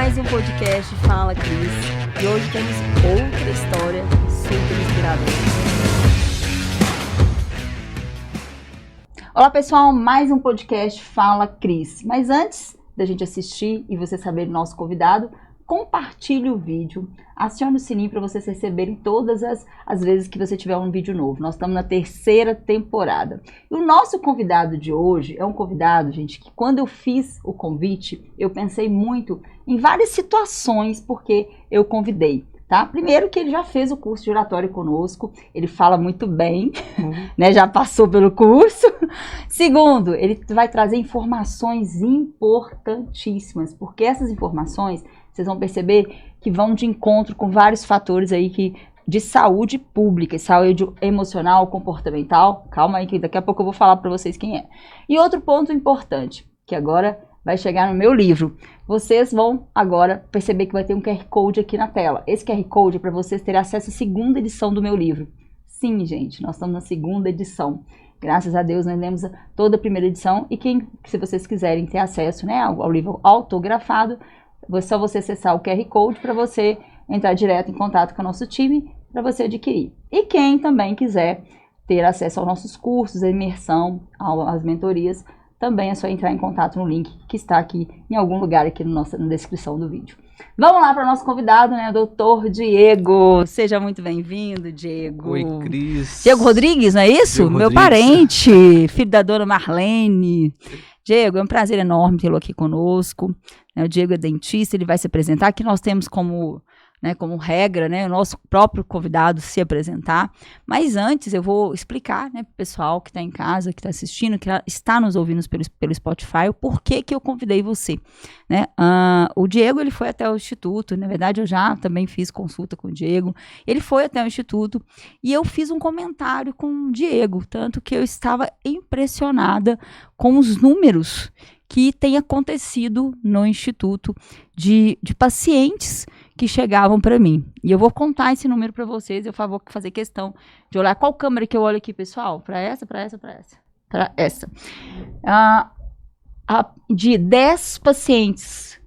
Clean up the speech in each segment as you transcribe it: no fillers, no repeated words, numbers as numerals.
mais um podcast Fala Cris. E hoje temos outra história super inspiradora. Olá pessoal, mais um podcast Fala Cris. Mas antes da gente assistir e você saber do nosso convidado, compartilhe o vídeo, acione o sininho para vocês receberem todas as vezes que você tiver um vídeo novo. Nós estamos na 3ª temporada. E o nosso convidado de hoje é um convidado, gente, que quando eu fiz o convite, eu pensei muito em várias situações porque eu convidei, tá? Primeiro que ele já fez o curso de oratório conosco, ele fala muito bem, né? Já passou pelo curso. Segundo, ele vai trazer informações importantíssimas, porque essas informações vocês vão perceber que vão de encontro com vários fatores aí de saúde pública, saúde emocional, comportamental. Calma aí que daqui a pouco eu vou falar para vocês quem é. E outro ponto importante, que agora vai chegar no meu livro. Vocês vão agora perceber que vai ter um QR Code aqui na tela. Esse QR Code é para vocês terem acesso à 2ª edição do meu livro. Sim, gente, nós estamos na 2ª edição. Graças a Deus, nós lemos toda a 1ª edição. E se vocês quiserem ter acesso, né, ao livro autografado, é só você acessar o QR Code para você entrar direto em contato com o nosso time para você adquirir. E quem também quiser ter acesso aos nossos cursos, a imersão, às mentorias, também é só entrar em contato no link que está aqui em algum lugar aqui na descrição do vídeo. Vamos lá para o nosso convidado, né, Dr. Diego. Seja muito bem-vindo, Diego. Oi, Cris. Diego Rodrigues, não é isso? Diego Meu Rodrigues. parente, filho da dona Marlene. Diego, é um prazer enorme tê-lo aqui conosco. O Diego é dentista, ele vai se apresentar. Aqui nós temos como regra, né, o nosso próprio convidado se apresentar. Mas antes eu vou explicar, né, para o pessoal que está em casa, que está assistindo, que está nos ouvindo pelo Spotify, o porquê que eu convidei você. Né? O Diego, ele foi até o Instituto. Na verdade, eu já também fiz consulta com o Diego. Ele foi até o Instituto e eu fiz um comentário com o Diego, tanto que eu estava impressionada com os números que tem acontecido no Instituto de pacientes que chegavam para mim. E eu vou contar esse número para vocês, eu vou fazer questão de olhar. Qual câmera que eu olho aqui, pessoal? Para essa, para essa, para essa? Para essa. De 10 pacientes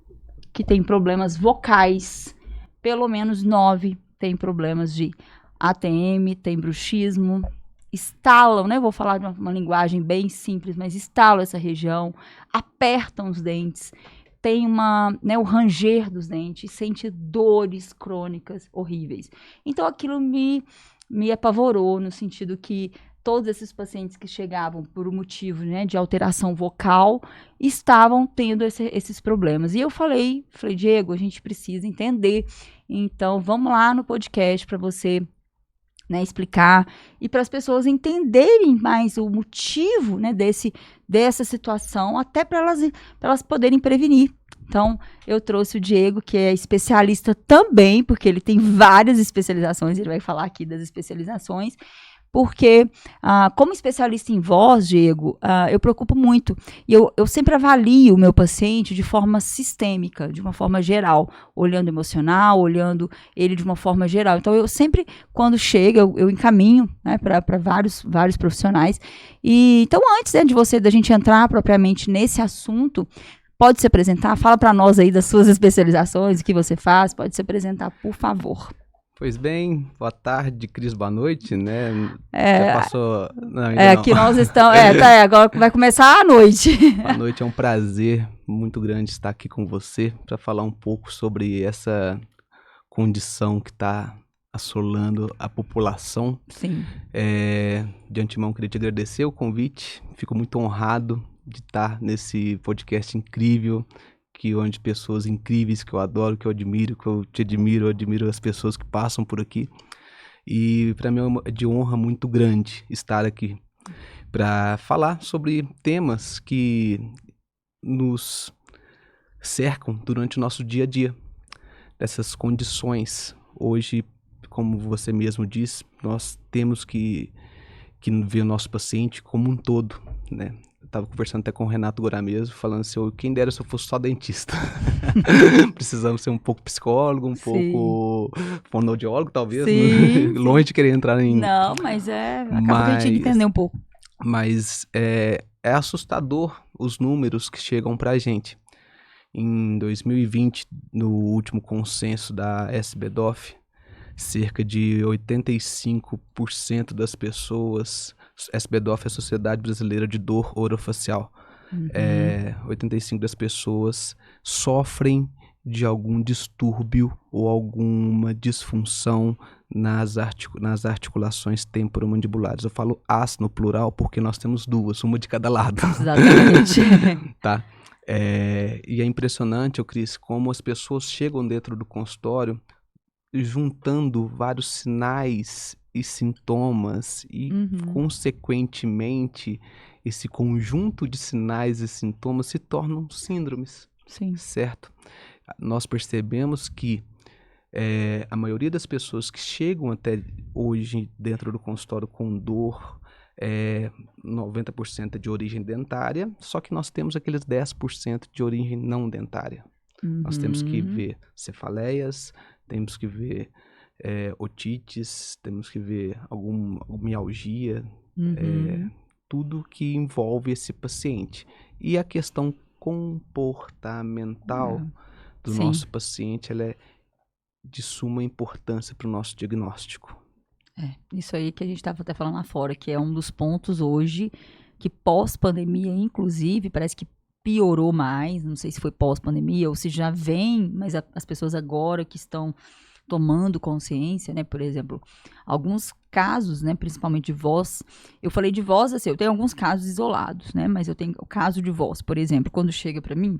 que têm problemas vocais, pelo menos 9 têm problemas de ATM, tem bruxismo, estalam, né? Vou falar de uma linguagem bem simples, mas estalam essa região, apertam os dentes, tem o ranger dos dentes, sente dores crônicas horríveis. Então aquilo me apavorou, no sentido que todos esses pacientes que chegavam por um motivo, né, de alteração vocal estavam tendo esses problemas. E eu falei, Diego, a gente precisa entender. Então vamos lá no podcast para você, né, explicar e para as pessoas entenderem mais o motivo, né, dessa situação, até para elas poderem prevenir. Então, eu trouxe o Diego, que é especialista também, porque ele tem várias especializações, ele vai falar aqui das especializações, porque, como especialista em voz, Diego, eu preocupo muito. E eu sempre avalio o meu paciente de forma sistêmica, de uma forma geral, olhando emocional, olhando ele de uma forma geral. Então, eu sempre, quando chega, eu encaminho, né, para vários profissionais. E, então, antes, né, da gente entrar propriamente nesse assunto, pode se apresentar? Fala para nós aí das suas especializações, o que você faz. Pode se apresentar, por favor. Pois bem, boa tarde, Cris, boa noite, né? Já passou... Não, não. Que nós estamos... agora vai começar a noite. Boa noite, é um prazer muito grande estar aqui com você para falar um pouco sobre essa condição que está assolando a população. Sim. De antemão, queria te agradecer o convite, fico muito honrado de estar nesse podcast incrível, onde pessoas incríveis que eu adoro, que eu admiro, que eu te admiro, eu admiro as pessoas que passam por aqui. E para mim é de honra muito grande estar aqui para falar sobre temas que nos cercam durante o nosso dia a dia, dessas condições. Hoje, como você mesmo disse, nós temos que ver o nosso paciente como um todo, né? Estava conversando até com o Renato agora mesmo, falando assim, quem dera se eu fosse só dentista. Precisamos ser um pouco psicólogo, um pouco fonoaudiólogo, talvez. Sim, longe de querer entrar em... Não, mas acaba que a gente entender um pouco. Mas é assustador os números que chegam pra gente. Em 2020, no último consenso da SBDOF, cerca de 85% das pessoas, SBDOF é a Sociedade Brasileira de Dor Orofacial, 85% das pessoas sofrem de algum distúrbio ou alguma disfunção nas articulações temporomandibulares. Eu falo as no plural porque nós temos duas, uma de cada lado. Exatamente. Tá? E é impressionante, Cris, como as pessoas chegam dentro do consultório juntando vários sinais e sintomas e, consequentemente, esse conjunto de sinais e sintomas se tornam síndromes. Sim. Certo? Nós percebemos que a maioria das pessoas que chegam até hoje dentro do consultório com dor, 90% é de origem dentária, só que nós temos aqueles 10% de origem não dentária. Nós temos que ver cefaleias, temos que ver otites, temos que ver alguma mialgia, tudo que envolve esse paciente. E a questão comportamental do nosso paciente, ela é de suma importância para o nosso diagnóstico. Isso aí que a gente estava até falando lá fora, que é um dos pontos hoje que pós-pandemia, inclusive, parece que piorou mais, não sei se foi pós-pandemia ou se já vem, mas as pessoas agora que estão tomando consciência, né, por exemplo, alguns casos, né, principalmente de voz, eu falei de voz, assim, eu tenho alguns casos isolados, né, mas eu tenho o caso de voz, por exemplo, quando chega para mim,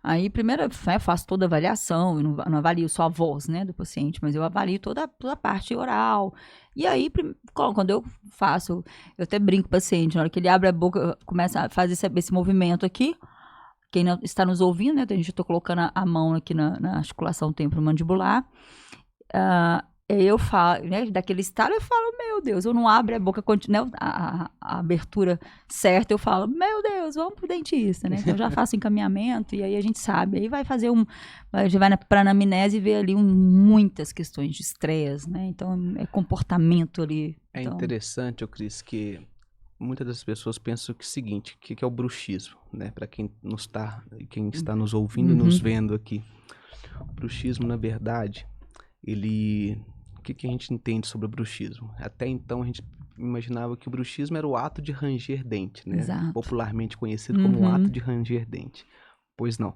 aí primeiro eu faço toda a avaliação, eu não avalio só a voz, né, do paciente, mas eu avalio toda a parte oral, e aí quando eu faço, eu até brinco com o paciente, na hora que ele abre a boca, começa a fazer esse movimento aqui, quem não está nos ouvindo, né, a gente está colocando a mão aqui na articulação temporomandibular, eu falo, né, daquele estado eu falo, meu Deus, eu não abro a boca, né, a abertura certa, eu falo, meu Deus, vamos pro dentista, né, então eu já faço encaminhamento e aí a gente sabe, aí vai fazer vai pra anamnese e ver ali muitas questões de estresse, né, então é comportamento ali. É interessante, Cris, que muitas das pessoas pensam que é o seguinte, que é o bruxismo, né, para quem está nos ouvindo e nos vendo aqui. O bruxismo, na verdade, o que a gente entende sobre o bruxismo? Até então a gente imaginava que o bruxismo era o ato de ranger dente, né? Exato. Popularmente conhecido como o ato de ranger dente. Pois não.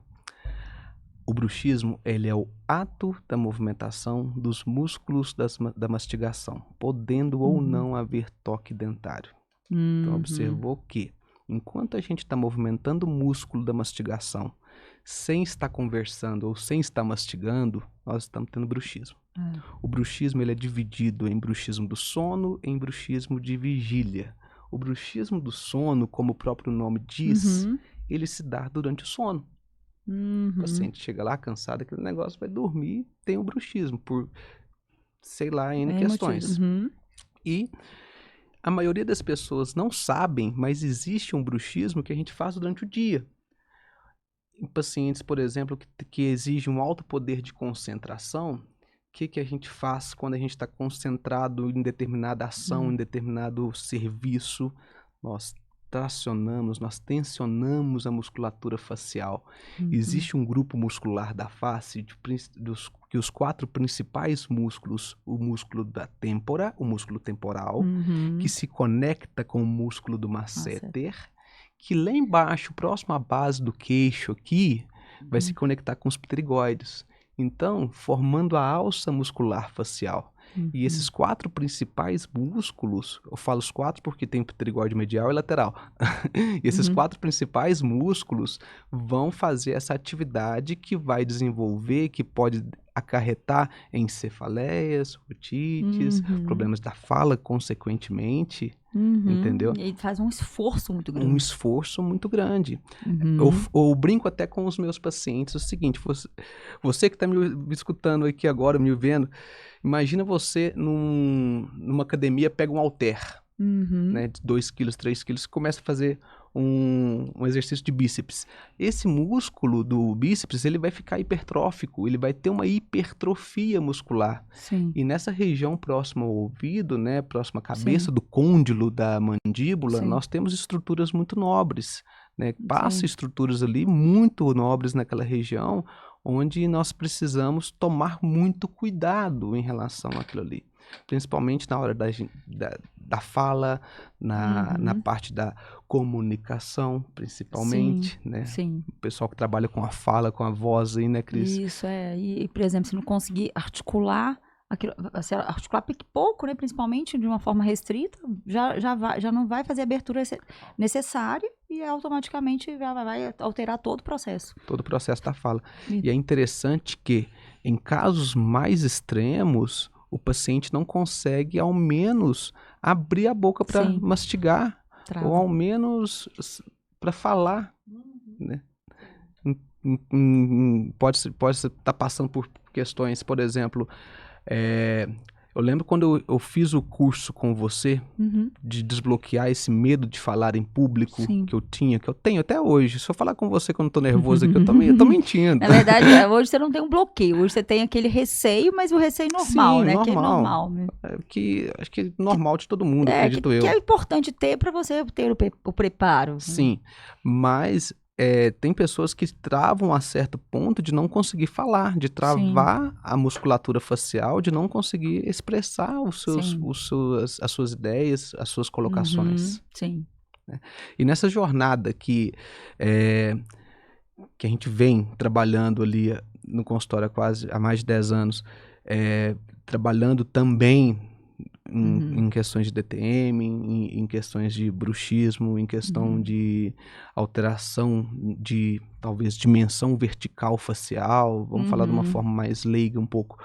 O bruxismo, ele é o ato da movimentação dos músculos da mastigação, podendo ou não haver toque dentário. Então observou que, enquanto a gente está movimentando o músculo da mastigação, sem estar conversando ou sem estar mastigando, nós estamos tendo bruxismo. O bruxismo, ele é dividido em bruxismo do sono e em bruxismo de vigília. O bruxismo do sono, como o próprio nome diz, ele se dá durante o sono. O paciente chega lá cansado, aquele negócio, vai dormir, tem o bruxismo por, sei lá, N questões. E a maioria das pessoas não sabem, mas existe um bruxismo que a gente faz durante o dia. Em pacientes, por exemplo, que exigem um alto poder de concentração, o que a gente faz quando a gente está concentrado em determinada ação, em determinado serviço? Nós tracionamos, nós tensionamos a musculatura facial. Existe um grupo muscular da face que os 4 principais músculos, o músculo da têmpora, o músculo temporal, que se conecta com o músculo do masseter, que lá embaixo, próximo à base do queixo aqui, vai se conectar com os pterigoides. Então, formando a alça muscular facial. E esses 4 principais músculos, eu falo os 4 porque tem pterigoide medial e lateral. E esses 4 principais músculos vão fazer essa atividade que vai desenvolver, que pode acarretar em cefaleias, otites, problemas da fala, consequentemente, entendeu? E faz um esforço muito grande. Um esforço muito grande. Eu brinco até com os meus pacientes o seguinte, você que está me escutando aqui agora, me vendo, imagina você numa academia, pega um halter, né, de 2 quilos, 3 quilos, e começa a fazer um exercício de bíceps. Esse músculo do bíceps, ele vai ficar hipertrófico, ele vai ter uma hipertrofia muscular. Sim. E nessa região próxima ao ouvido, né, próxima à cabeça, do côndilo da mandíbula, nós temos estruturas muito nobres, né? Passa estruturas ali muito nobres naquela região, onde nós precisamos tomar muito cuidado em relação àquilo ali. Principalmente na hora da fala, na parte da comunicação, principalmente, né? Sim. O pessoal que trabalha com a fala, com a voz aí, né, Cris? Isso, e, por exemplo, se não conseguir articular aquilo, se articular pouco, né, principalmente de uma forma restrita, já não vai fazer a abertura necessária e automaticamente vai alterar todo o processo. Todo o processo da fala. E é interessante que, em casos mais extremos, o paciente não consegue, ao menos, abrir a boca para mastigar, ou ao menos para falar, né? Pode estar passando por questões, por exemplo, eu lembro quando eu fiz o curso com você, de desbloquear esse medo de falar em público que eu tenho até hoje. Se eu falar com você quando eu tô nervoso aqui, eu tô mentindo. Na verdade, hoje você não tem um bloqueio, hoje você tem aquele receio, mas o receio normal, né? Que é normal. Acho que é normal de todo mundo, acredito eu. Que é importante ter para você ter o preparo. Sim, mas tem pessoas que travam a certo ponto de não conseguir falar, de travar a musculatura facial, de não conseguir expressar as suas ideias, as suas colocações. Sim. Né? E nessa jornada que a gente vem trabalhando ali no consultório há mais de 10 anos, trabalhando também em questões de DTM, em questões de bruxismo, em questão de alteração de, talvez, dimensão vertical facial, vamos falar de uma forma mais leiga um pouco.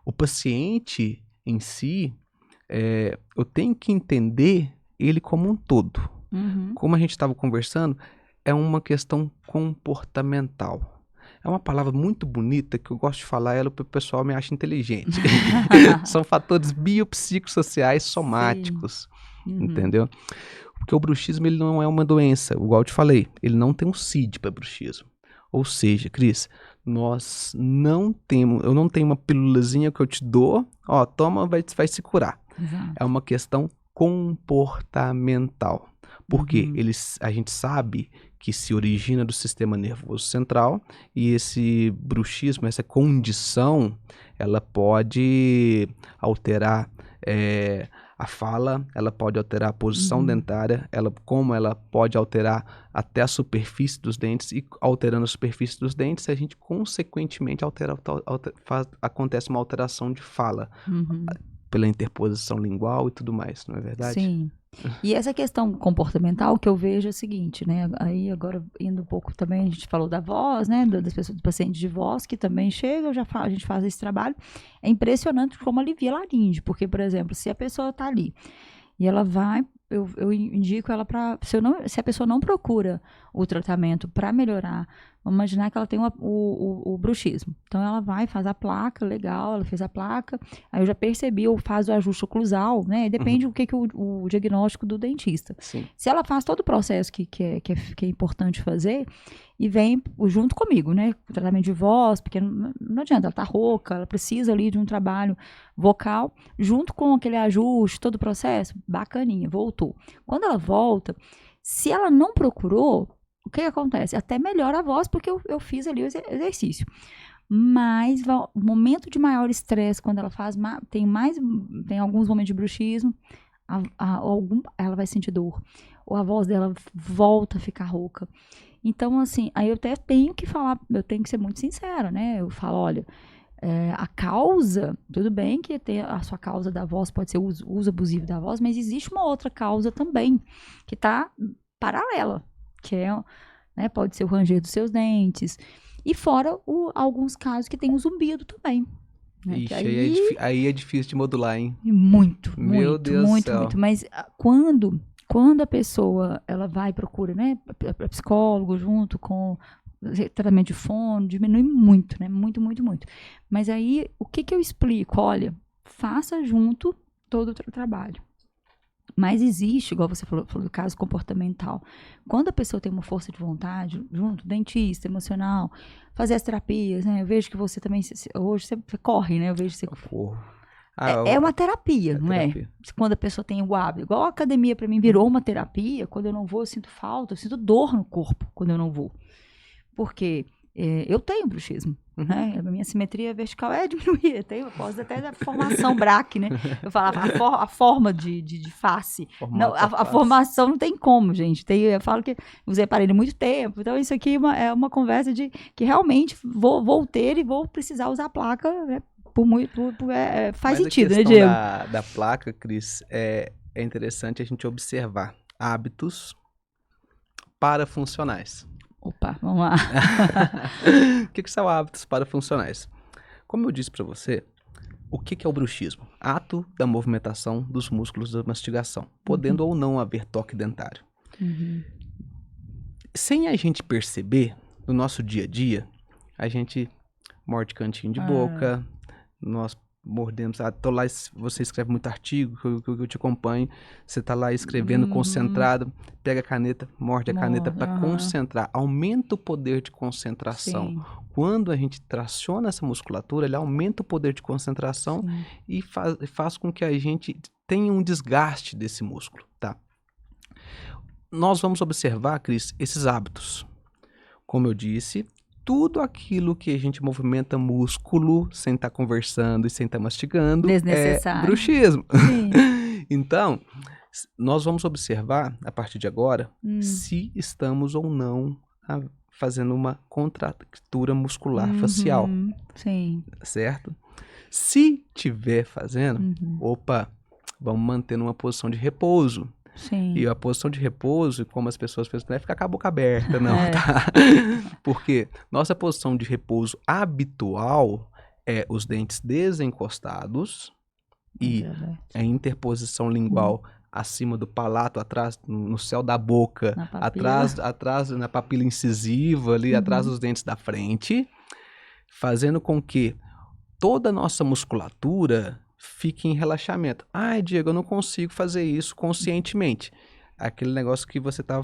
O paciente em si, eu tenho que entender ele como um todo. Como a gente estava conversando, é uma questão comportamental. É uma palavra muito bonita que eu gosto de falar, ela o pessoal me acha inteligente. São fatores biopsicossociais somáticos, entendeu? Porque o bruxismo ele não é uma doença, igual eu te falei, ele não tem um CID para bruxismo. Ou seja, Cris, eu não tenho uma pílulazinha que eu te dou, toma, vai se curar. Exato. É uma questão comportamental. Porque a gente sabe que se origina do sistema nervoso central e esse bruxismo, essa condição, ela pode alterar a fala, ela pode alterar a posição dentária, como ela pode alterar até a superfície dos dentes, e alterando a superfície dos dentes, a gente consequentemente acontece uma alteração de fala, pela interposição lingual e tudo mais, não é verdade? Sim. E essa questão comportamental que eu vejo é o seguinte, né? Aí agora indo um pouco também, a gente falou da voz, né? Das pessoas, do paciente de voz que também chega, a gente faz esse trabalho. É impressionante como alivia a laringe, porque, por exemplo, se a pessoa está ali e ela vai, eu indico ela para, se a pessoa não procura o tratamento para melhorar, vamos imaginar que ela tem o bruxismo. Então, ela vai, faz a placa, legal, ela fez a placa, aí eu já percebi, ou faz o ajuste oclusal, né? Depende do que o diagnóstico do dentista. Sim. Se ela faz todo o processo que é importante fazer, e vem junto comigo, né? O tratamento de voz, porque não adianta, ela tá rouca, ela precisa ali de um trabalho vocal, junto com aquele ajuste, todo o processo, bacaninha, voltou. Quando ela volta, se ela não procurou, o que acontece? Até melhora a voz, porque eu fiz ali o exercício. Mas o momento de maior estresse, quando ela faz, tem alguns momentos de bruxismo, ela vai sentir dor. Ou a voz dela volta a ficar rouca. Então, assim, aí eu até tenho que falar, eu tenho que ser muito sincera, né? Eu falo, olha, a causa, tudo bem que a sua causa da voz pode ser o uso abusivo da voz, mas existe uma outra causa também, que está paralela, que né, pode ser o ranger dos seus dentes, e fora alguns casos que tem o zumbido também. Né? Ixi, aí é difícil de modular, hein? Meu Deus do céu. Muito. Mas quando a pessoa ela vai e procura, né, para psicólogo junto com tratamento de fono, diminui muito, né, muito. Mas aí, o que eu explico? Olha, faça junto todo o trabalho. Mas existe, igual você falou do caso comportamental. Quando a pessoa tem uma força de vontade, junto, dentista, emocional, fazer as terapias, né? Eu vejo que você também, hoje você corre, né? Eu vejo que você... Eu corro. É uma terapia, não é? Quando a pessoa tem o hábito. Igual a academia, para mim, virou uma terapia. Quando eu não vou, eu sinto falta, eu sinto dor no corpo quando eu não vou. Porque eu tenho bruxismo. Né? A minha simetria vertical é diminuir. Eu posso até da formação BRAC, né? Eu falava a forma de face. Não, a formação não tem como, gente. Eu falo que usei aparelho há muito tempo. Então, isso aqui é uma conversa de que realmente vou ter e vou precisar usar a placa, né? Faz sentido, né, Diego? Da placa, Cris, é interessante a gente observar hábitos parafuncionais. Opa, vamos lá. O que são hábitos parafuncionais? Como eu disse para você, o que é o bruxismo? Ato da movimentação dos músculos da mastigação, podendo ou não haver toque dentário. Sem a gente perceber, no nosso dia a dia, a gente morde cantinho de boca, nós mordemos, tô lá, você escreve muito artigo, que eu te acompanho, você tá lá escrevendo concentrado, pega a caneta, morde a caneta para concentrar, aumenta o poder de concentração. Sim. Quando a gente traciona essa musculatura, ele aumenta o poder de concentração e faz com que a gente tenha um desgaste desse músculo, tá? Nós vamos observar, Cris, esses hábitos. Como eu disse, tudo aquilo que a gente movimenta músculo sem estar conversando e sem estar mastigando é bruxismo. Então, nós vamos observar, a partir de agora, se estamos ou não fazendo uma contratura muscular facial. Sim. Certo? Se tiver fazendo, vamos manter numa posição de repouso. Sim. E a posição de repouso, como as pessoas pensam, não é ficar com a boca aberta, não, tá? Porque nossa posição de repouso habitual é os dentes desencostados e a interposição lingual acima do palato, atrás, no céu da boca, atrás na papila incisiva, ali atrás dos dentes da frente, fazendo com que toda a nossa musculatura fique em relaxamento. Diego, eu não consigo fazer isso conscientemente. Aquele negócio que você tá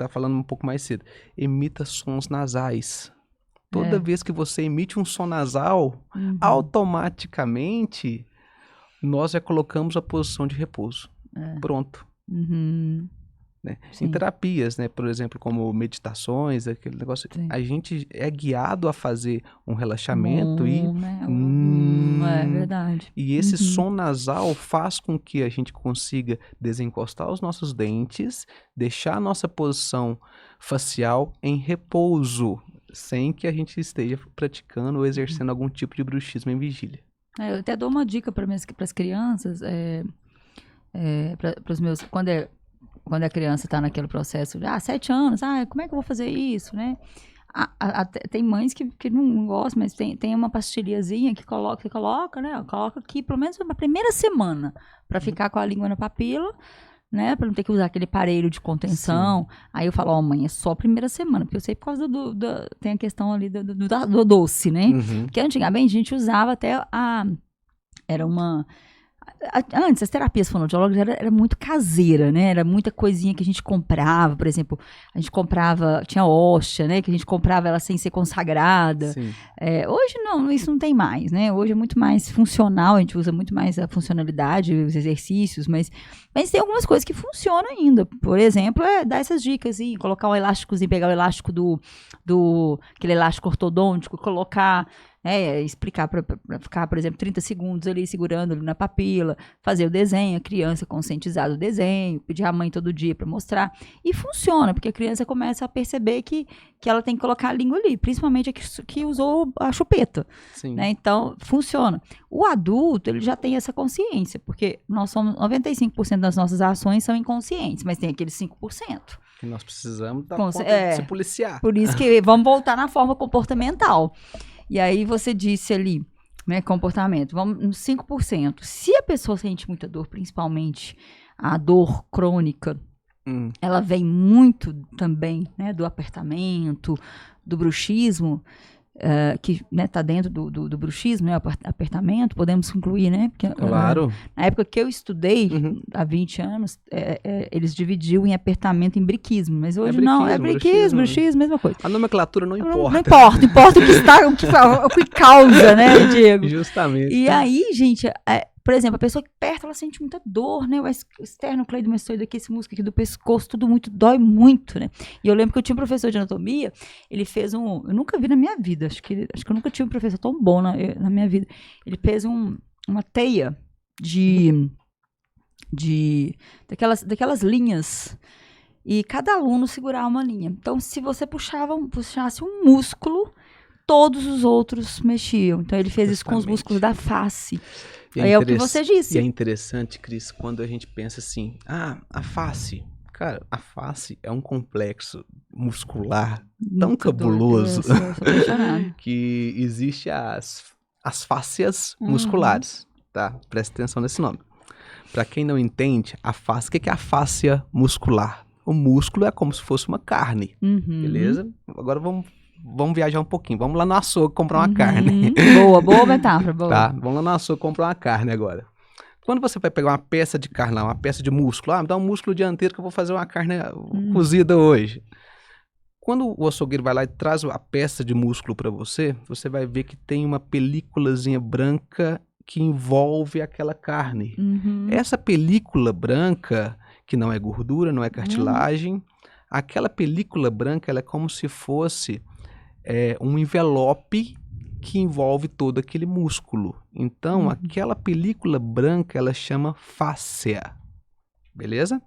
falando um pouco mais cedo. Emita sons nasais. Toda vez que você emite um som nasal, automaticamente nós já colocamos a posição de repouso. Pronto. Né? Em terapias, né? Por exemplo, como meditações, aquele negócio, a gente é guiado a fazer um relaxamento é verdade. E esse som nasal faz com que a gente consiga desencostar os nossos dentes, deixar a nossa posição facial em repouso, sem que a gente esteja praticando ou exercendo algum tipo de bruxismo em vigília. Eu até dou uma dica para as crianças, para os meus, quando a criança está naquele processo de 7 anos, como é que eu vou fazer isso, né? Tem mães que não gostam, mas tem uma pastilhazinha que coloca, né? Coloca aqui pelo menos na primeira semana para ficar com a língua na papila, né? Para não ter que usar aquele aparelho de contenção. Sim. Aí eu falo, mãe, é só a primeira semana, porque eu sei por causa tem a questão ali do doce, né? Porque antigamente a gente usava até antes, as terapias fonoaudiológicas era muito caseira, né? Era muita coisinha que a gente comprava, por exemplo, tinha hóstia, né? Que a gente comprava ela sem ser consagrada. Hoje não, isso não tem mais, né? Hoje é muito mais funcional, a gente usa muito mais a funcionalidade, os exercícios, mas tem algumas coisas que funcionam ainda. Por exemplo, dar essas dicas, colocar um elásticozinho, pegar o elástico aquele elástico ortodôntico, colocar... explicar para ficar, por exemplo, 30 segundos ali segurando ali na papila, fazer o desenho, a criança conscientizar o desenho, pedir à mãe todo dia para mostrar, e funciona, porque a criança começa a perceber que ela tem que colocar a língua ali, principalmente a que usou a chupeta, né? Então, funciona. O adulto, ele já tem essa consciência, porque nós somos 95% das nossas ações são inconscientes, mas tem aqueles 5%. Que nós precisamos dar conta de se policiar. Por isso que vamos voltar na forma comportamental. E aí você disse ali, né, comportamento, vamos nos 5%. Se a pessoa sente muita dor, principalmente a dor crônica, ela vem muito também, né, do apertamento, do bruxismo, que está dentro do bruxismo, né, apertamento, podemos incluir, né? Porque, claro. Na época que eu estudei, há 20 anos, eles dividiam em apertamento e em briquismo, mas hoje não, é briquismo, bruxismo, mesma coisa. A nomenclatura não importa. Não importa o que está, o que causa, né, Diego? Justamente. E aí, gente, Por exemplo, a pessoa que perto, ela sente muita dor, né? O esternocleidomastoide aqui, esse músculo aqui do pescoço, tudo muito, dói muito, né? E eu lembro que eu tinha um professor de anatomia, ele fez eu nunca vi na minha vida, acho que eu nunca tive um professor tão bom na minha vida. Ele fez uma teia daquelas linhas, e cada aluno segurava uma linha. Então, se você puxasse um músculo, todos os outros mexiam. Então, ele fez isso com os músculos da face. É o que você disse. E é interessante, Cris, quando a gente pensa assim, a face. Cara, a face é um complexo muscular tão cabuloso que existe as fáscias musculares, tá? Presta atenção nesse nome. Para quem não entende, a face, o que é a fáscia muscular? O músculo é como se fosse uma carne, beleza? Agora vamos viajar um pouquinho. Vamos lá no açougue comprar uma carne. Boa metáfora, boa. Tá, vamos lá no açougue comprar uma carne agora. Quando você vai pegar uma peça de carne lá, uma peça de músculo, me dá um músculo dianteiro que eu vou fazer uma carne cozida hoje. Quando o açougueiro vai lá e traz a peça de músculo para você, você vai ver que tem uma películazinha branca que envolve aquela carne. Essa película branca, que não é gordura, não é cartilagem, aquela película branca, ela é como se fosse um envelope que envolve todo aquele músculo. Então, aquela película branca, ela chama fáscia. Beleza?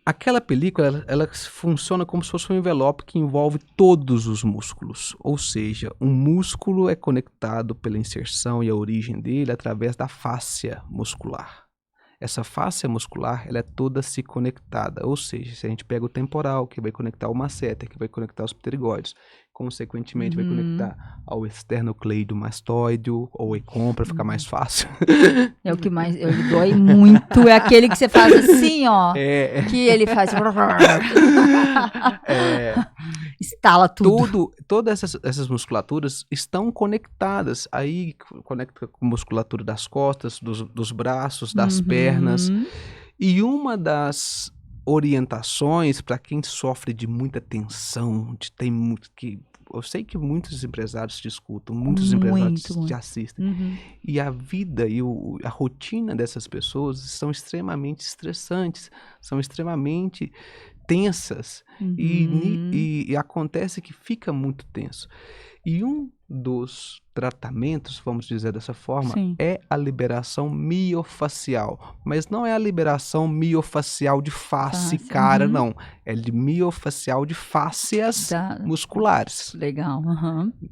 Aquela película, ela funciona como se fosse um envelope que envolve todos os músculos. Ou seja, um músculo é conectado pela inserção e a origem dele através da fáscia muscular. Essa fáscia muscular, ela é toda se conectada. Ou seja, se a gente pega o temporal, que vai conectar o masseter, que vai conectar os pterigóides, consequentemente vai conectar ao esternocleidomastoide ou ecom para ficar mais fácil. É o que mais ele dói muito, é aquele que você faz assim, ó, que ele faz estala tudo. Todas essas musculaturas estão conectadas. Aí conecta com a musculatura das costas, dos braços, das pernas. E uma das orientações para quem sofre de muita tensão, eu sei que muitos empresários te escutam, muitos empresários te assistem. E a vida e a rotina dessas pessoas são extremamente estressantes, são extremamente tensas. E acontece que fica muito tenso. E um dos tratamentos, vamos dizer dessa forma, é a liberação miofacial. Mas não é a liberação miofacial de face, cara, não. É de miofacial de fáscias musculares. Legal.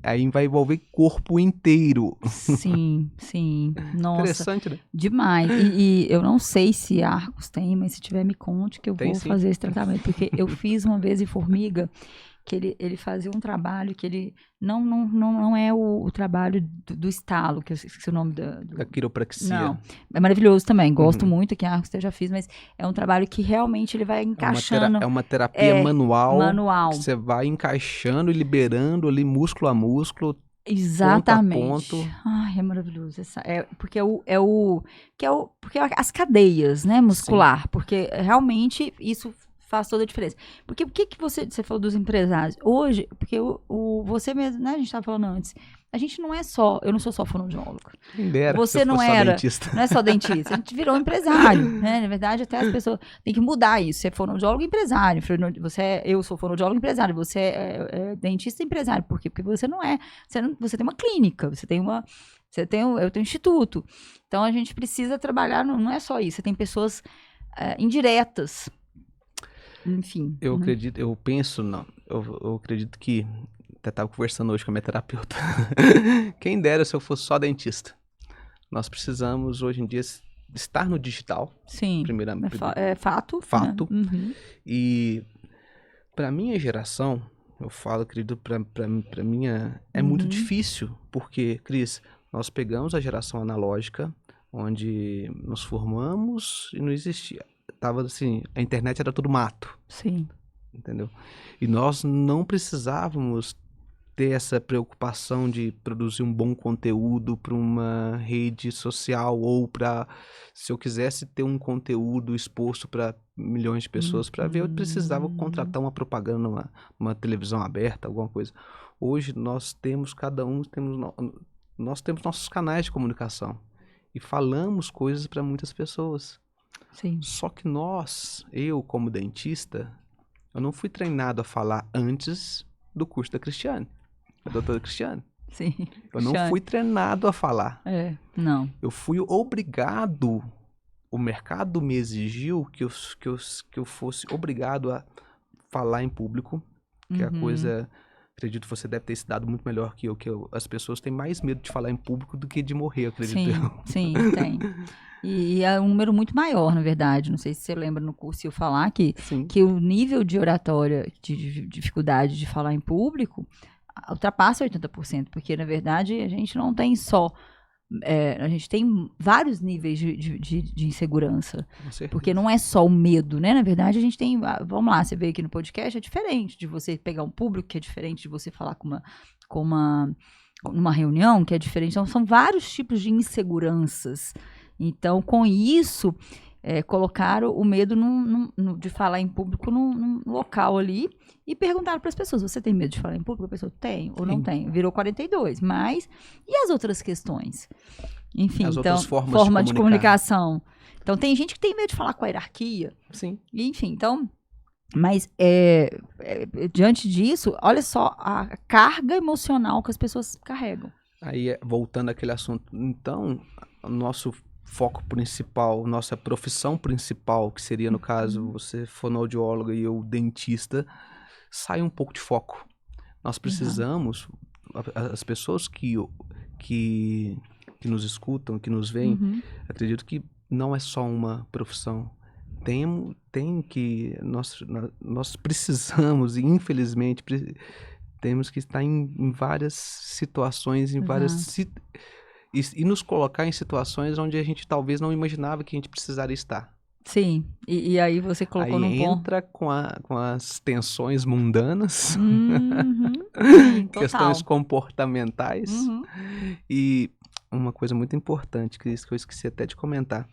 Aí vai envolver corpo inteiro. Sim. Nossa. Interessante, né? Demais. E eu não sei se Arcos tem, mas se tiver, me conte que eu vou fazer esse tratamento. Porque eu fiz uma vez em Formiga, que ele fazia um trabalho que ele não é o trabalho do estalo, que eu esqueci o nome da quiropraxia. Não, é maravilhoso também, gosto muito, que a Arcos eu já fiz, mas é um trabalho que realmente ele vai encaixando. É uma terapia manual, que você vai encaixando e liberando ali músculo a músculo. Exatamente. Ponto a ponto. Ai, é maravilhoso. Porque as cadeias, né, muscular, porque realmente isso faz toda a diferença. Porque o que você falou dos empresários? Hoje, porque você mesmo, né, a gente estava falando antes, a gente não é só, eu não sou só fonoaudiólogo. Você não era, não é só dentista, a gente virou empresário, né? Na verdade, até as pessoas têm que mudar isso. Você é fonoaudiólogo empresário, eu sou fonoaudiólogo empresário, você é dentista empresário. Por quê? Porque você não é, você tem uma clínica, eu tenho um instituto. Então a gente precisa trabalhar, não é só isso, você tem pessoas indiretas. Enfim. Eu acredito que até estava conversando hoje com a minha terapeuta. Quem dera se eu fosse só dentista. Nós precisamos, hoje em dia, estar no digital. Sim. Primeiramente. É fato. Fato. Né? E para minha geração, eu falo, acredito, para minha, é muito difícil. Porque, Cris, nós pegamos a geração analógica, onde nos formamos e não existia. Tava assim, a internet era tudo mato. Sim. Entendeu? E nós não precisávamos ter essa preocupação de produzir um bom conteúdo para uma rede social ou para, se eu quisesse ter um conteúdo exposto para milhões de pessoas para ver, eu precisava contratar uma propaganda numa televisão aberta, alguma coisa. Hoje nós temos, nós temos nossos canais de comunicação. e falamos coisas para muitas pessoas. Sim. Só que eu como dentista, eu não fui treinado a falar antes do curso da Cristiane, da doutora Cristiane. Sim. Eu não fui treinado a falar. Não. Eu fui obrigado, o mercado me exigiu que eu fosse obrigado a falar em público, que é a coisa, acredito que você deve ter se dado muito melhor que eu, as pessoas têm mais medo de falar em público do que de morrer, acredito eu. Sim, tem. E é um número muito maior, na verdade. Não sei se você lembra no curso eu falar que o nível de oratória, de dificuldade de falar em público, ultrapassa 80%, porque, na verdade, a gente não tem só... a gente tem vários níveis de insegurança. Porque não é só o medo, né? Na verdade, a gente tem... Vamos lá, você veio aqui no podcast, é diferente de você pegar um público, que é diferente de você falar numa reunião, que é diferente. Então, são vários tipos de inseguranças. Então, com isso, colocaram o medo de falar em público num local ali e perguntaram para as pessoas, você tem medo de falar em público? A pessoa tem ou não tem? Virou 42, mas e as outras questões? Enfim, as então, outras forma de comunicação. Então, tem gente que tem medo de falar com a hierarquia. Sim. Enfim, então... Mas, diante disso, olha só a carga emocional que as pessoas carregam. Aí, voltando àquele assunto, então, o nosso foco principal, nossa profissão principal, que seria, no caso, você fonoaudiólogo e eu dentista, sai um pouco de foco. Nós precisamos, as pessoas que nos escutam, que nos veem, acredito que não é só uma profissão. Nós precisamos, e infelizmente, temos que estar em várias situações, e nos colocar em situações onde a gente talvez não imaginava que a gente precisaria estar. Sim, e aí você colocou num ponto... Aí entra com as tensões mundanas, Sim, questões comportamentais, e uma coisa muito importante, que eu esqueci até de comentar,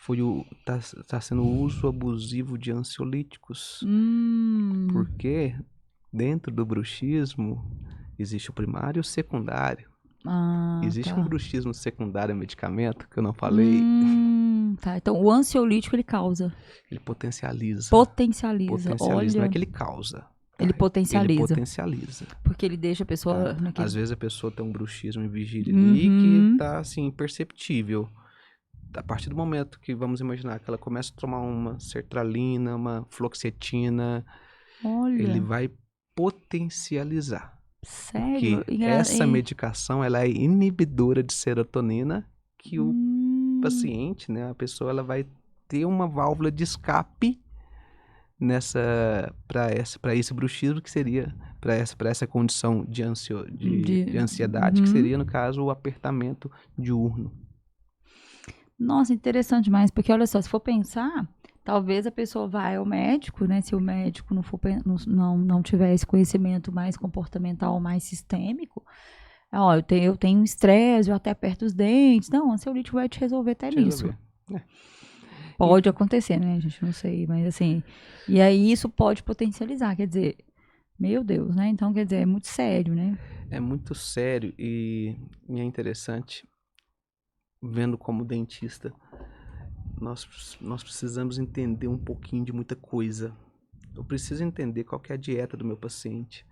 foi tá sendo o uso abusivo de ansiolíticos, porque dentro do bruxismo existe o primário e o secundário. Existe um bruxismo secundário medicamento, que eu não falei. Tá, então o ansiolítico ele causa. Ele potencializa. Olha. Não é que ele causa. Ele potencializa. Ele potencializa. Porque ele deixa a pessoa... Às vezes a pessoa tem um bruxismo em vigília ali que tá assim, imperceptível. A partir do momento que vamos imaginar que ela começa a tomar uma sertralina, uma fluoxetina, ele vai potencializar. Sério? Porque essa medicação, ela é inibidora de serotonina, que o paciente, né, a pessoa, ela vai ter uma válvula de escape para esse bruxismo, que seria para essa condição de ansiedade, que seria, no caso, o apertamento diurno. Nossa, interessante demais, porque olha só, se for pensar, talvez a pessoa vá ao médico, né? Se o médico não tiver esse conhecimento mais comportamental, mais sistêmico, eu tenho estresse, eu até aperto os dentes. Não, o ansiolítico vai te resolver até nisso. Pode acontecer, né? A gente não sei, mas assim... E aí isso pode potencializar, quer dizer... Meu Deus, né? Então, quer dizer, é muito sério, né? É muito sério e é interessante, vendo como dentista, nós precisamos entender um pouquinho de muita coisa. Eu preciso entender qual que é a dieta do meu paciente.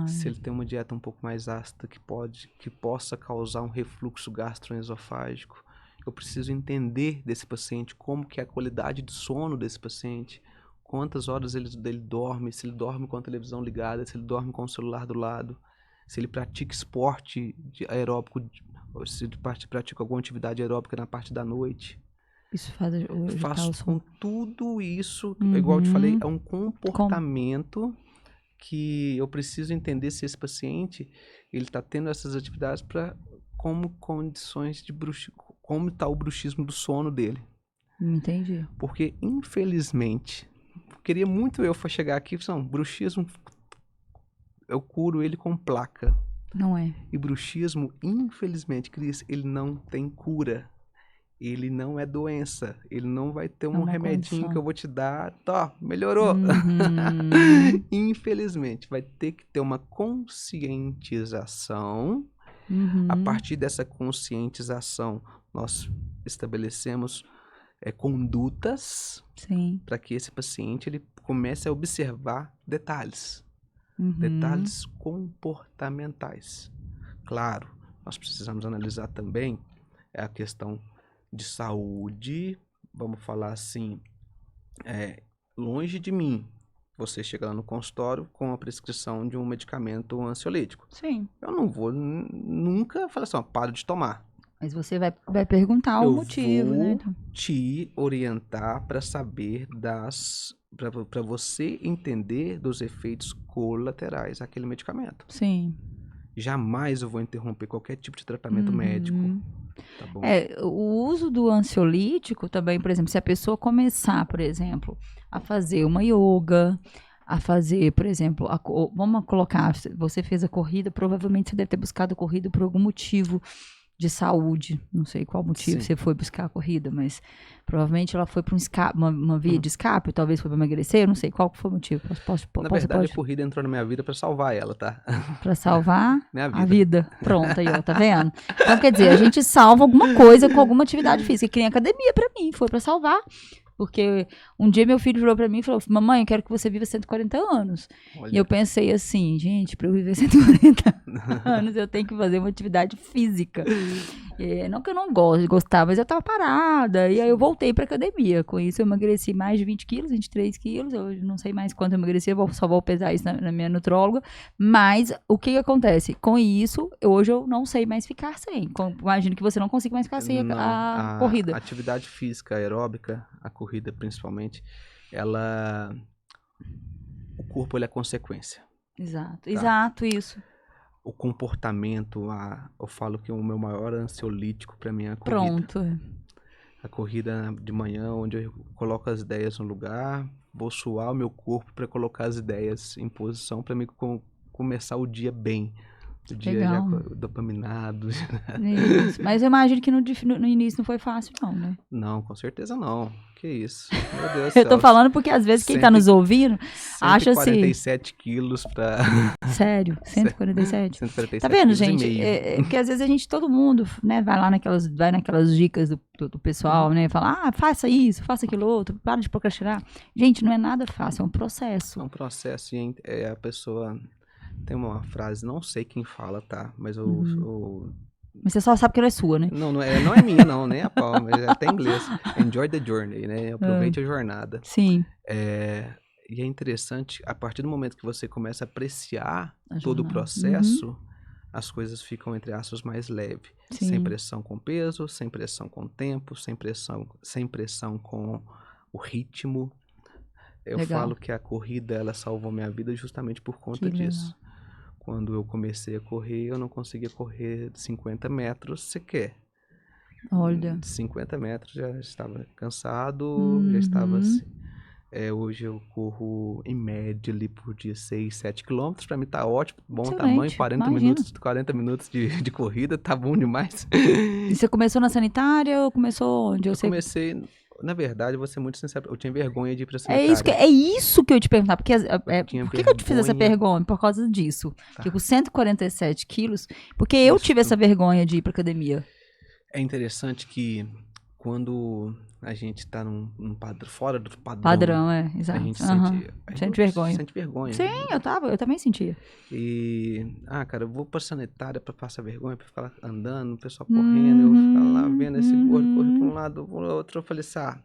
Se ele tem uma dieta um pouco mais ácida que possa causar um refluxo gastroesofágico. Eu preciso entender desse paciente como que é a qualidade de sono desse paciente, quantas horas ele dorme, se ele dorme com a televisão ligada, se ele dorme com o celular do lado, se ele pratica esporte aeróbico, se ele pratica alguma atividade aeróbica na parte da noite. Isso faz com tudo isso, igual eu te falei, é um comportamento que eu preciso entender se esse paciente ele está tendo essas atividades como condições de como está o bruxismo do sono dele. Entendi. Porque, infelizmente, queria muito eu chegar aqui e falar, bruxismo, eu curo ele com placa. Não é. E bruxismo, infelizmente, Cris, ele não tem cura. Ele não é doença. Ele não vai ter um remedinho que eu vou te dar. Tá, melhorou. Infelizmente, vai ter que ter uma conscientização. A partir dessa conscientização, nós estabelecemos condutas para que esse paciente ele comece a observar detalhes. Detalhes comportamentais. Claro, nós precisamos analisar também a questão de saúde, vamos falar assim, longe de mim. Você chega lá no consultório com a prescrição de um medicamento ansiolítico. Sim. Eu não vou nunca falar assim, para de tomar. Mas você vai perguntar o motivo, né? Eu vou te orientar para saber para você entender dos efeitos colaterais daquele medicamento. Sim. Jamais eu vou interromper qualquer tipo de tratamento médico. Tá bom? O uso do ansiolítico também, por exemplo, se a pessoa começar, por exemplo, a fazer uma yoga, a fazer, por exemplo, vamos colocar, você fez a corrida, provavelmente você deve ter buscado a corrida por algum motivo de saúde, não sei qual motivo você foi buscar a corrida, mas provavelmente ela foi para uma via de escape, talvez foi para emagrecer, eu não sei qual foi o motivo. Na verdade, a corrida entrou na minha vida para salvar ela, tá? Para salvar minha a vida. Pronto, aí, ó, tá vendo? Então, quer dizer, a gente salva alguma coisa com alguma atividade física, que nem academia para mim, foi para salvar. Porque um dia meu filho virou pra mim e falou, mamãe, eu quero que você viva 140 anos. Olha. E eu pensei assim, gente, pra eu viver 140 anos, eu tenho que fazer uma atividade física. Não que eu não gostava, mas eu tava parada. E aí eu voltei pra academia. Com isso eu emagreci mais de 20 quilos, 23 quilos. Eu não sei mais quanto eu emagreci, só vou pesar isso na minha nutróloga. Mas o que acontece? Com isso, hoje eu não sei mais ficar sem. Imagino que você não consiga mais ficar sem a corrida. A atividade física aeróbica, a corrida principalmente, o corpo ele é consequência. Exato, tá? Exato, isso. O comportamento, eu falo que o meu maior ansiolítico para mim é a corrida. Pronto. A corrida de manhã, onde eu coloco as ideias no lugar, vou suar o meu corpo para colocar as ideias em posição para mim começar o dia bem. O dia já dopaminado. Isso. Mas eu imagino que no início não foi fácil, não, né? Não, com certeza não. Que isso. Meu Deus do céu. Eu tô falando porque às vezes quem tá nos ouvindo acha assim... 147 quilos pra... Sério? 147? 147 tá vendo, quilos gente? Porque às vezes todo mundo, né, vai naquelas dicas do pessoal, né? Fala, faça isso, faça aquilo outro, para de procrastinar. Gente, não é nada fácil, é um processo. É um processo e a pessoa... Tem uma frase, não sei quem fala, tá? Mas Mas você só sabe que ela é sua, né? Não é minha, não, nem a pau, mas é até em inglês. Enjoy the journey, né? Aproveite a jornada. Sim. E é interessante, a partir do momento que você começa a apreciar todo o processo, as coisas ficam, entre aspas, mais leves. Sem pressão com peso, sem pressão com tempo, sem pressão com o ritmo. Eu falo que a corrida, ela salvou minha vida justamente por conta disso. Quando eu comecei a correr, eu não conseguia correr 50 metros sequer. Olha. 50 metros já estava cansado, já estava assim. Hoje eu corro em média ali por dia 6, 7 quilômetros. Pra mim tá ótimo, bom tamanho, 40 minutos de corrida, tá bom demais. E você começou na sanitária ou começou onde? Eu comecei... Na verdade, vou ser muito sincero, eu tinha vergonha de ir pra sanitária. É isso que eu ia te perguntar. Porque, por que eu te fiz essa vergonha? Por causa disso. Porque com 147 quilos... Porque eu tive essa vergonha de ir pra academia. É interessante que quando a gente tá fora do padrão... Padrão, exato. A gente sente vergonha. Sente vergonha. Sim, eu também sentia. Cara, eu vou pra sanitária pra passar vergonha, pra ficar lá andando, o pessoal correndo, eu ficar lá vendo esse gordo correr pra um lado, pro outro. Eu falei assim,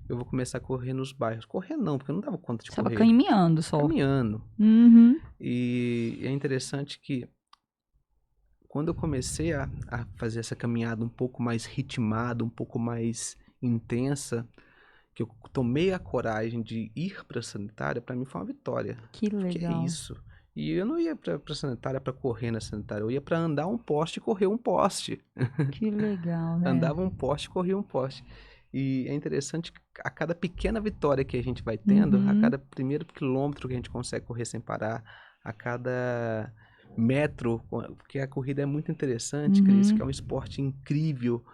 eu vou começar a correr nos bairros. Correr não, porque eu não dava conta de correr. Você tava caminhando só. Caminhando. E é interessante que quando eu comecei a fazer essa caminhada um pouco mais ritmada, um pouco mais intensa, que eu tomei a coragem de ir para a sanitária, para mim foi uma vitória. Que legal. Que é isso. E eu não ia para a sanitária para correr na sanitária, eu ia para andar um poste e correr um poste. Que legal, né? Andava um poste e corria um poste. E é interessante que a cada pequena vitória que a gente vai tendo, a cada primeiro quilômetro que a gente consegue correr sem parar, a cada metro, porque a corrida é muito interessante, Cris, que é um esporte incrível,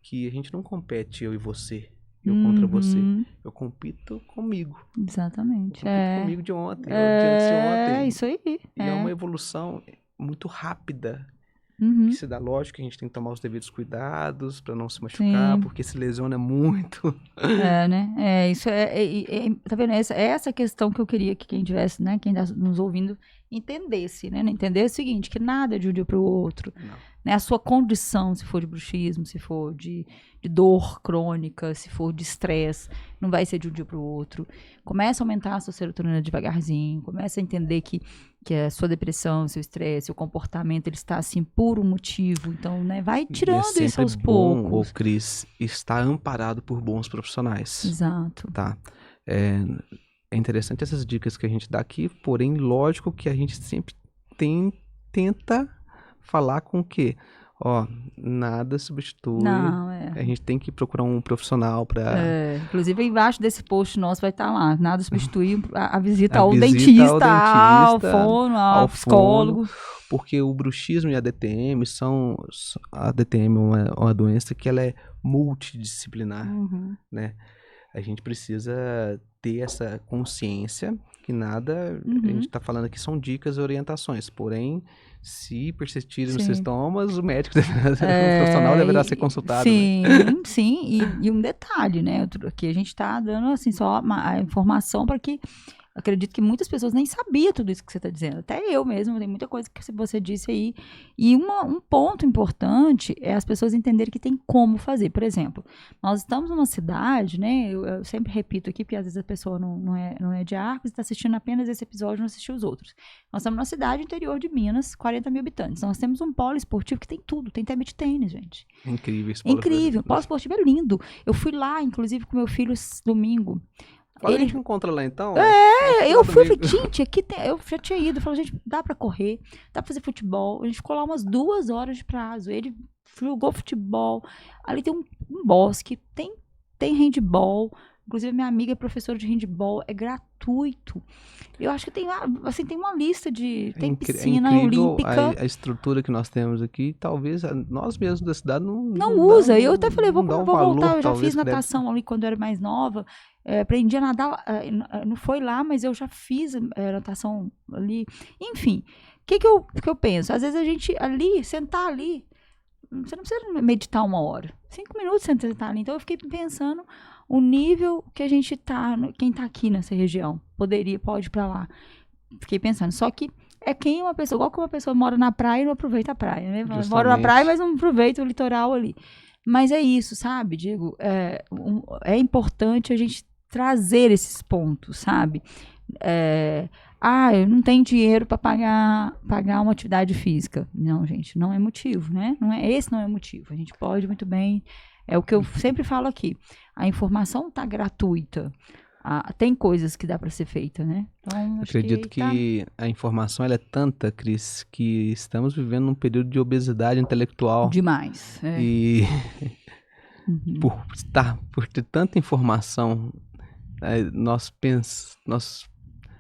que a gente não compete eu e você, eu contra você, eu compito comigo. Exatamente. Eu compito comigo de ontem, de antes de ontem. É isso aí. E é uma evolução muito rápida, que se dá, lógico que a gente tem que tomar os devidos cuidados para não se machucar, porque se lesiona muito. Né? Isso tá vendo? Essa questão que eu queria que quem tivesse, né, quem está nos ouvindo, entendesse, né? Entender o seguinte, que nada é de um dia para o outro. Né? A sua condição, se for de bruxismo, se for de dor crônica, se for de estresse, não vai ser de um dia para o outro. Começa a aumentar a sua serotonina devagarzinho, começa a entender que a sua depressão, seu estresse, seu comportamento, ele está assim por um motivo. Então, né, vai tirando isso aos poucos. Ô, Cris, está amparado por bons profissionais. Exato. Tá? É interessante essas dicas que a gente dá aqui, porém, lógico que a gente sempre tenta falar com o quê? Ó, nada substitui. Não, A gente tem que procurar um profissional para... inclusive, embaixo desse post nosso vai estar lá. Nada substitui a visita ao dentista, ao fono, ao psicólogo. Porque o bruxismo e a DTM A DTM é uma doença que ela é multidisciplinar, né? A gente precisa ter essa consciência que nada... A gente está falando aqui são dicas e orientações, porém... Se persistirem os sintomas, o médico, o profissional deverá ser consultado. Sim, sim. E um detalhe, né? Que a gente está dando assim, só a informação para que acredito que muitas pessoas nem sabiam tudo isso que você está dizendo. Até eu mesmo, tem muita coisa que você disse aí. E um ponto importante é as pessoas entenderem que tem como fazer. Por exemplo, nós estamos numa cidade, né? Eu sempre repito aqui, porque às vezes a pessoa não é de Arcos, está assistindo apenas esse episódio e não assistiu os outros. Nós estamos numa cidade interior de Minas, 40 mil habitantes. Nós temos um polo esportivo que tem tudo. Tem até beach tênis, gente. Incrível. Incrível. O polo esportivo é lindo. Eu fui lá, inclusive, com meu filho domingo. A gente encontra lá então? Eu fui, gente, aqui eu já tinha ido, falei, gente, dá pra correr, dá pra fazer futebol. A gente ficou lá umas 2 horas de prazo. Ele jogou futebol. Ali tem um bosque, tem handball. Inclusive, minha amiga é professora de handball, é gratuito. Eu acho que tem uma lista de... Tem piscina olímpica. A estrutura que nós temos aqui, talvez nós mesmos da cidade não usa. Eu até falei, vou voltar. Eu já fiz natação ali quando eu era mais nova. Aprendi a nadar, não foi lá, mas eu já fiz natação ali. Enfim, o que eu penso? Às vezes a gente sentar ali, você não precisa meditar 1 hora. 5 minutos você sentar ali. Então eu fiquei pensando o nível que a gente tá, quem tá aqui nessa região, pode ir pra lá. Fiquei pensando, só que igual que uma pessoa mora na praia e não aproveita a praia, né? Mora na praia, mas não aproveita o litoral ali. Mas é isso, sabe, Diego? É importante a gente trazer esses pontos, sabe? Eu não tenho dinheiro para pagar uma atividade física. Não, gente, não é motivo, né? Esse não é motivo. A gente pode muito bem... É o que eu sempre falo aqui. A informação está gratuita. Tem coisas que dá para ser feita, né? Então, acredito que a informação ela é tanta, Cris, que estamos vivendo num período de obesidade intelectual. Demais. E por ter tanta informação,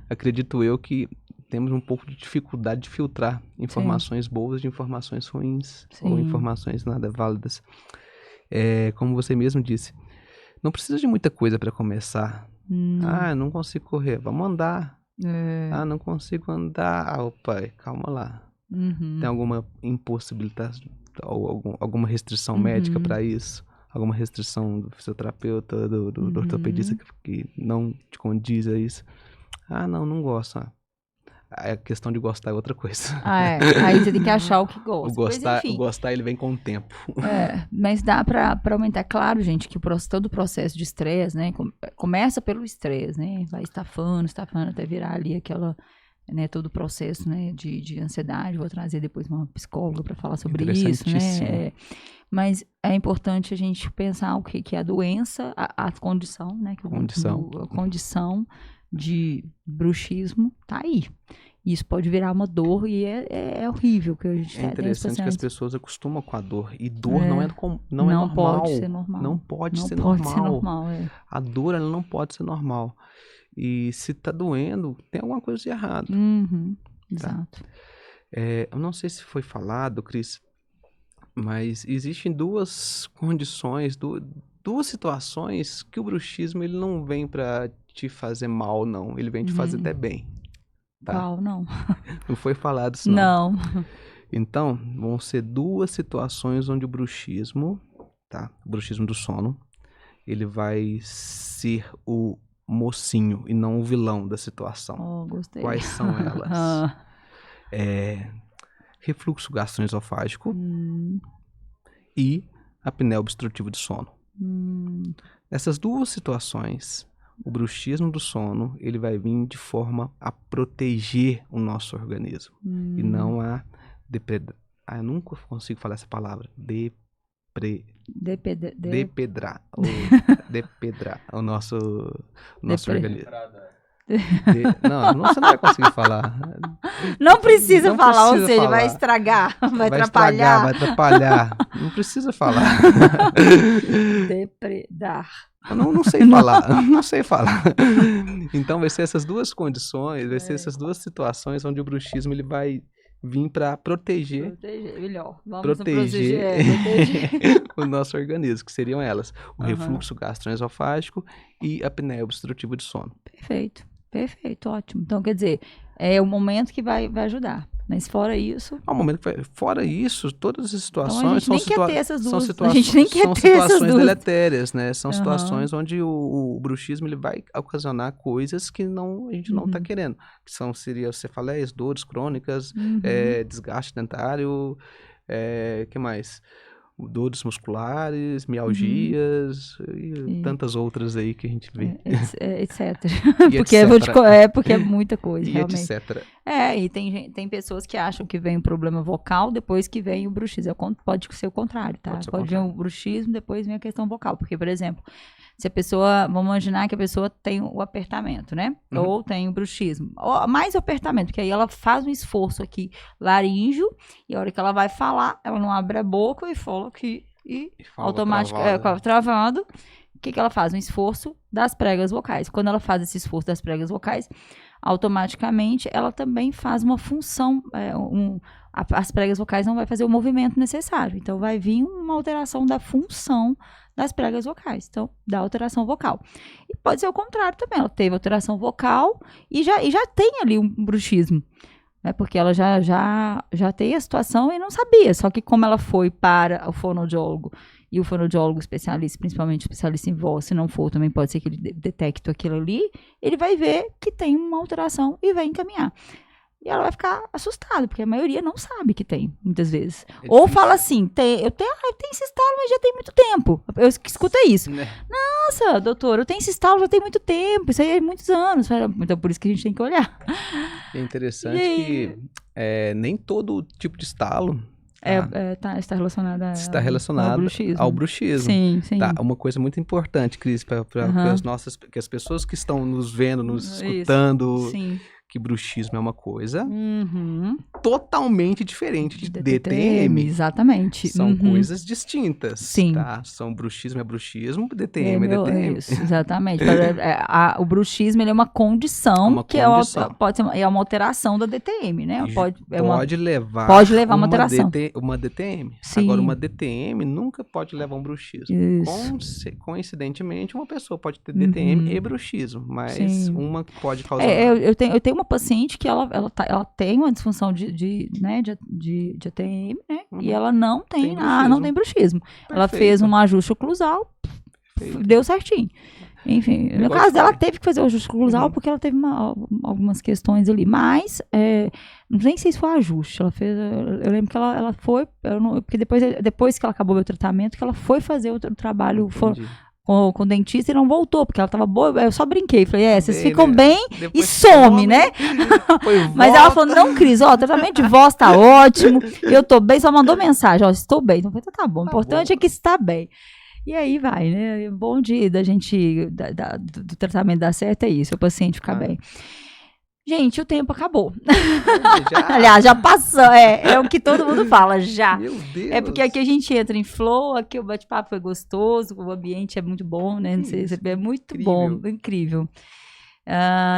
acredito eu que temos um pouco de dificuldade de filtrar informações boas de informações ruins ou informações nada válidas. Como você mesmo disse, não precisa de muita coisa para começar. Eu não consigo correr, vamos andar. Não consigo andar. Opa, calma lá. Tem alguma impossibilidade ou alguma restrição médica para isso? Alguma restrição do fisioterapeuta, do ortopedista que não te condiz a isso? Não gosto. A questão de gostar é outra coisa. Aí você tem que achar o que gosta. O gostar, ele vem com o tempo. Mas dá pra aumentar. Claro, gente, que todo o processo de estresse, né? Começa pelo estresse, né? Vai estafando até virar ali aquela... Né, todo o processo, né, de ansiedade. Vou trazer depois uma psicóloga para falar sobre isso, né? Mas é importante a gente pensar o que é a doença, a condição, né? A condição de bruxismo tá aí. Isso pode virar uma dor e é horrível que a gente É interessante que as pessoas acostumam com a dor. E dor não é normal. Pode ser normal. Não pode ser normal. A dor, ela não pode ser normal. E se tá doendo, tem alguma coisa de errado. Exato. Eu não sei se foi falado, Cris, mas existem 2 condições, 2 situações que o bruxismo ele não vem para te fazer mal, não. Ele vem te fazer até bem. Tá? Qual? Não. Não foi falado isso, não. Então, vão ser duas situações onde o bruxismo, tá? O bruxismo do sono, ele vai ser o mocinho e não o vilão da situação. Oh, gostei. Quais são elas? Refluxo gastroesofágico e apneia obstrutiva do sono. Nessas duas situações, o bruxismo do sono, ele vai vir de forma a proteger o nosso organismo e não a depredar. Eu nunca consigo falar essa palavra. Depedrar o nosso organismo. Não, você não vai conseguir falar. Não precisa Não falar, precisa ou seja, falar. vai estragar, vai estragar, atrapalhar. vai atrapalhar. Não precisa falar. Depredar. Eu não sei falar, não sei falar. Então vai ser essas duas condições, vai ser essas duas situações onde o bruxismo ele vai vir para proteger, melhor. Vamos proteger proteger. o nosso organismo, que seriam elas, o refluxo gastroesofágico e a apneia obstrutiva de sono. Perfeito, ótimo. Então, quer dizer, é o momento que vai ajudar. Mas fora isso... Fora isso, todas as situações então, são situações deletérias, né? São situações onde o bruxismo ele vai ocasionar coisas que a gente não está querendo. Que seria cefaleias, dores crônicas, desgaste dentário, que mais? Dores musculares, mialgias e tantas outras aí que a gente vê. Etc. E porque é muita coisa, e realmente. etc. E tem pessoas que acham que vem o problema vocal depois que vem o bruxismo. Pode ser o contrário, tá? Pode vir o bruxismo, depois vem a questão vocal. Porque, por exemplo, se a pessoa, vamos imaginar que a pessoa tem o apertamento, né? Ou tem o bruxismo. Ou mais o apertamento, porque aí ela faz um esforço aqui laríngeo, e a hora que ela vai falar, ela não abre a boca e fala aqui, e automaticamente, travando. O que ela faz? Um esforço das pregas vocais. Quando ela faz esse esforço das pregas vocais, automaticamente ela também faz uma função, as pregas vocais não vai fazer o movimento necessário. Então, vai vir uma alteração da função das pregas vocais, então, da alteração vocal. E pode ser o contrário também, ela teve alteração vocal e já tem ali um bruxismo, né? Porque ela já tem a situação e não sabia, só que como ela foi para o fonoaudiólogo, e o fonoaudiólogo especialista, principalmente especialista em voz, se não for, também pode ser que ele detecte aquilo ali, ele vai ver que tem uma alteração e vai encaminhar. E ela vai ficar assustada, porque a maioria não sabe que tem, muitas vezes. Ou fala assim, eu tenho esse estalo, mas já tem muito tempo. Eu escuto isso. Né? Nossa, doutor, eu tenho esse estalo já tem muito tempo, isso aí é muitos anos. Então, por isso que a gente tem que olhar. É interessante que nem todo tipo de estalo está relacionado ao bruxismo. Sim. Tá, uma coisa muito importante, Cris, para que as pessoas que estão nos vendo, nos escutando, que bruxismo é uma coisa totalmente diferente de DTM. Exatamente. São coisas distintas. Sim. Tá? Bruxismo é bruxismo, DTM é DTM. Isso, exatamente. O bruxismo ele é uma condição que pode ser uma alteração da DTM, né? Pode levar uma alteração. Uma DTM. Sim. Agora, uma DTM nunca pode levar um bruxismo. Isso. Coincidentemente, uma pessoa pode ter DTM e bruxismo, mas uma pode causar... Eu tenho uma paciente que ela tem uma disfunção de ATM, né? E ela não tem bruxismo. Perfeito. Ela fez um ajuste oclusal, deu certinho. Enfim, no caso dela, teve que fazer o ajuste oclusal porque ela teve algumas questões ali. Mas, nem sei se foi ajuste. Ela fez. Eu lembro que ela foi. Porque depois que ela acabou o tratamento, que ela foi fazer o trabalho com o dentista e não voltou, porque ela tava boa. Eu só brinquei. Falei, vocês ficam bem e some, né? Mas ela falou, não, Cris, o tratamento de voz tá ótimo, eu tô bem, só mandou mensagem, estou bem. Então, eu falei, tá bom, o importante é que está bem. E aí vai, né? O bom da gente, do tratamento dar certo é isso, o paciente ficar bem. Gente, o tempo acabou. Aliás, já passou. É o que todo mundo fala, já. Meu Deus. É porque aqui a gente entra em flow, aqui o bate-papo foi gostoso, o ambiente é muito bom, né? Não sei, é muito bom, incrível.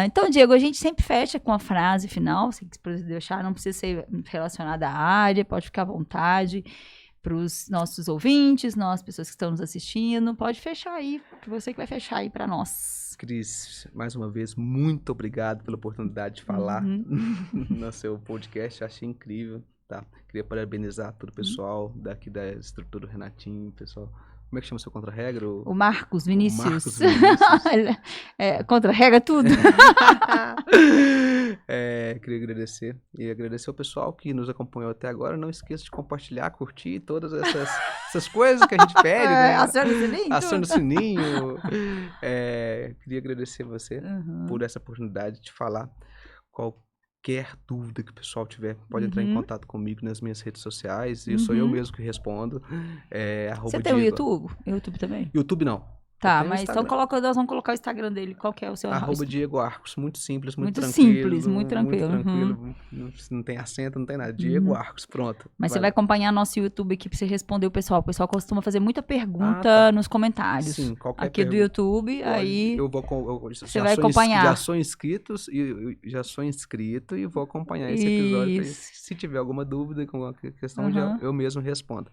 Então, Diego, a gente sempre fecha com a frase final. Se quiser deixar, não precisa ser relacionada à área, pode ficar à vontade. Para os nossos ouvintes, as pessoas que estão nos assistindo, pode fechar aí, você que vai fechar aí para nós. Cris, mais uma vez, muito obrigado pela oportunidade de falar no seu podcast, achei incrível. tá? Queria parabenizar todo o pessoal daqui da estrutura do Renatinho, pessoal. Como é que chama o seu contra-regra? O Marcos Vinícius. Marcos Vinícius. Contra-regra tudo. Queria agradecer ao pessoal que nos acompanhou até agora. Não esqueça de compartilhar, curtir todas essas coisas que a gente pede, né? Acione o sininho. Acione o sininho. Queria agradecer você por essa oportunidade de falar. Qualquer dúvida que o pessoal tiver, pode entrar em contato comigo nas minhas redes sociais. E sou eu mesmo que respondo. Você tem o YouTube? YouTube também? YouTube não. Tá, mas então nós vamos colocar o Instagram dele. Qual que é o seu? @Diego Arcos. Muito simples, muito tranquilo. Muito tranquilo. Não tem acento, não tem nada. Diego Arcos, pronto. Mas você vai acompanhar nosso YouTube aqui pra você responder o pessoal. O pessoal costuma fazer muita pergunta nos comentários. Sim, qualquer aqui do YouTube, aí você vai acompanhar. Já sou inscrito e vou acompanhar esse episódio. Se tiver alguma dúvida com a questão, eu mesmo respondo.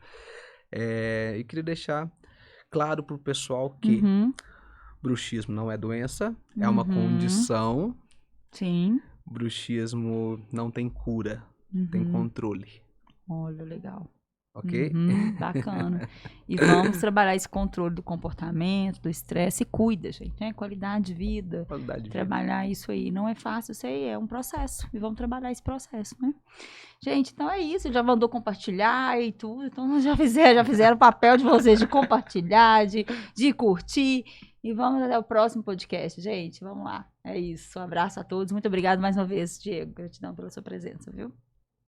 E queria deixar claro para o pessoal que bruxismo não é doença, é uma condição. Sim. Bruxismo não tem cura, tem controle. Olha, legal. Ok? Bacana. E vamos trabalhar esse controle do comportamento, do estresse. E cuida, gente, né? Qualidade de vida. Trabalhar isso aí. Não é fácil, isso aí é um processo. E vamos trabalhar esse processo, né? Gente, então é isso. Já mandou compartilhar e tudo. Então já fizeram o papel de vocês de compartilhar, de curtir. E vamos até o próximo podcast, gente. Vamos lá. É isso. Um abraço a todos. Muito obrigada mais uma vez, Diego. Gratidão pela sua presença, viu?